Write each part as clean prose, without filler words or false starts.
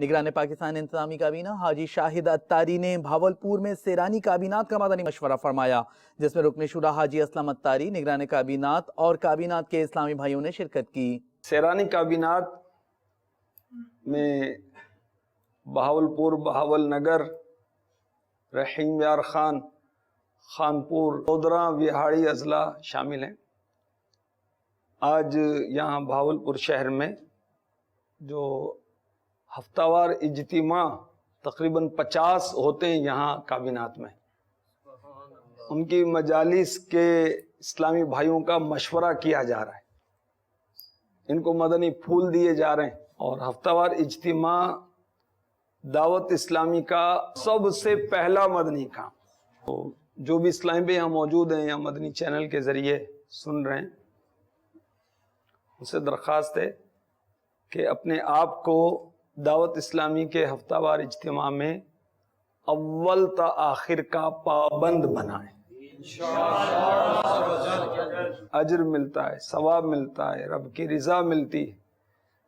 निगरान पाकिस्तान इंतजामी काबीना हाजी शाहिद अत्तारी ने भावलपुर में सेरानी काबीनात का मदनी मशवरा फरमाया, जिसमें रुकन शुरा हाजी असलम अत्तारी, निगरान काबीनात और काबीनात के इस्लामी भाइयों ने शिरकत की। सेरानी काबीनात में बहावलपुर, बहावल नगर, रहीम यार खान, खानपुर, चौधरा, विहाड़ी अजला शामिल हैं। आज यहाँ बहावलपुर शहर में जो हफ्तावार इज्तिमा तकरीबन 50 होते हैं यहाँ काबीनात में, उनकी मजालिस के इस्लामी भाइयों का मशवरा किया जा रहा है, इनको मदनी फूल दिए जा रहे हैं। और हफ्तावार इज्तिमा दावत इस्लामी का सबसे पहला मदनी काम। तो जो भी इस्लामी भाई यहाँ मौजूद हैं या मदनी चैनल के ज़रिए सुन रहे हैं, उनसे दरख्वास्त है कि अपने आप को दावत इस्लामी के हफ्तावार इज्तिमा में अव्वल ता आखिर का पाबंद बनाएं। अजर मिलता है, सवाब मिलता है, रब की रिजा मिलती है,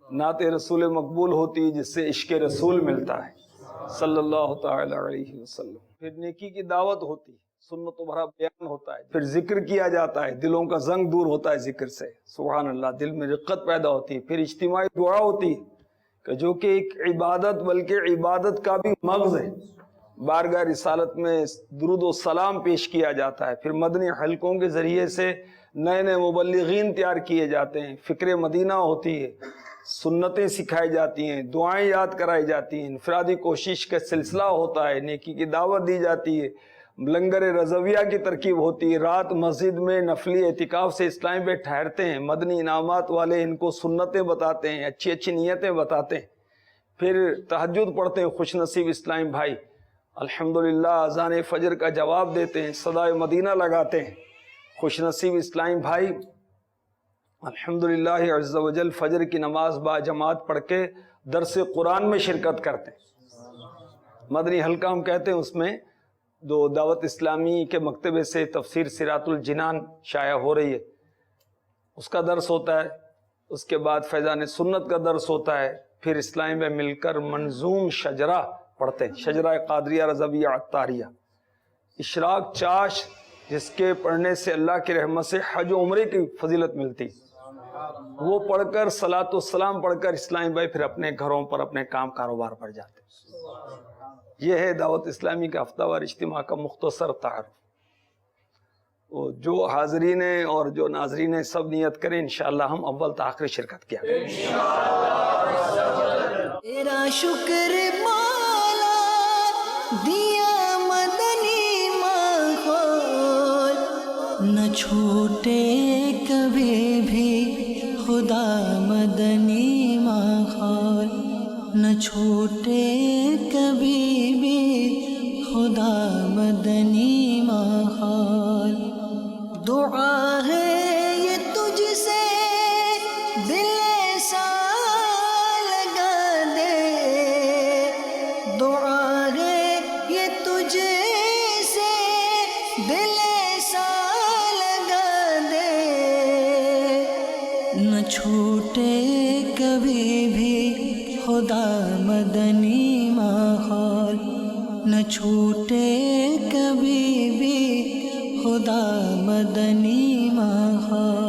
नाते रसूल मकबूल होती है, जिससे इश्क रसूल मिलता है सल्लल्लाहु तआला अलैहि वसल्लम। फिर नेकी की दावत होती है, सुन्नत भरा बयान होता है, फिर जिक्र किया जाता है, दिलों का जंग दूर होता है जिक्र से, सुभान अल्लाह, दिल में रिक्कत पैदा होती है। फिर इज्तिमाई दुआ होती है कि जो कि एक इबादत बल्कि इबादत का भी मग़ज़ है, बारगाह रिसालत में दुरूद व सलाम पेश किया जाता है। फिर मदनी हलकों के ज़रिए से नए नए मुबल्लिगीन तैयार किए जाते हैं, फ़िक्र मदीना होती है, सुन्नतें सिखाई जाती हैं, दुआएं याद कराई जाती हैं, इनफरादी कोशिश का सिलसिला होता है, नेकी की दावत दी जाती है, लंगर रज़विया की तरकीब होती है, रात मस्जिद में नफली एतिकाफ से इस्लामी पे ठहरते हैं, मदनी इनामात वाले इनको सुन्नतें बताते हैं, अच्छी अच्छी नीयतें बताते हैं। फिर तहज्जुद पढ़ते हैं खुश नसीब इस्लामी भाई, अल्हम्दुलिल्लाह अज़ान फ़जर का जवाब देते हैं, सदाए मदीना लगाते हैं। खुश नसीब इस्लामी भाई अल्हम्दुलिल्लाह अज़्ज़ा वजल फ़जर की नमाज बाजमात पढ़ के दरस कुरान में शिरकत करते हैं। मदनी हल्का हम कहते हैं, उसमें दो दावत इस्लामी के मकतबे से तफसीर सिरातुल जिनान शाया हो रही है, उसका दर्स होता है। उसके बाद फैज़ान सुन्नत का दर्स होता है। फिर इस्लामी में मिलकर मंजूम शजरा पढ़ते हैं, शजरा कादरिया रज़विया अत्तारिया, इशराक चाश, जिसके पढ़ने से अल्लाह की रहमत से हज उम्रे की फजीलत मिलती, वो पढ़कर सलात व सलाम पढ़कर इस्लामी भाई फिर अपने घरों पर अपने काम कारोबार पर जाते हैं। यह है दावत इस्लामी का हफ्तावार इज्तिमा का मुख्तसर तारुफ। जो हाजरीन और जो नाजरीन सब नियत करें, इंशाअल्लाह हम अव्वल ता आखिर शिरकत किया। तेरा शुक्र मौला दिया मदनी माहौल, न छूटे कभी भी खुदा मदनी माहौल, न छूटे कभी भी खुदा मदनी माहौल। दुआ है ये तुझसे दिल सा लगा दे, दुआ है ये तुझसे दिल सा लगा दे, न छूटे कभी भी खुदा मदनी माहौल, न छूटे कभी भी खुदा मदनी माहौल।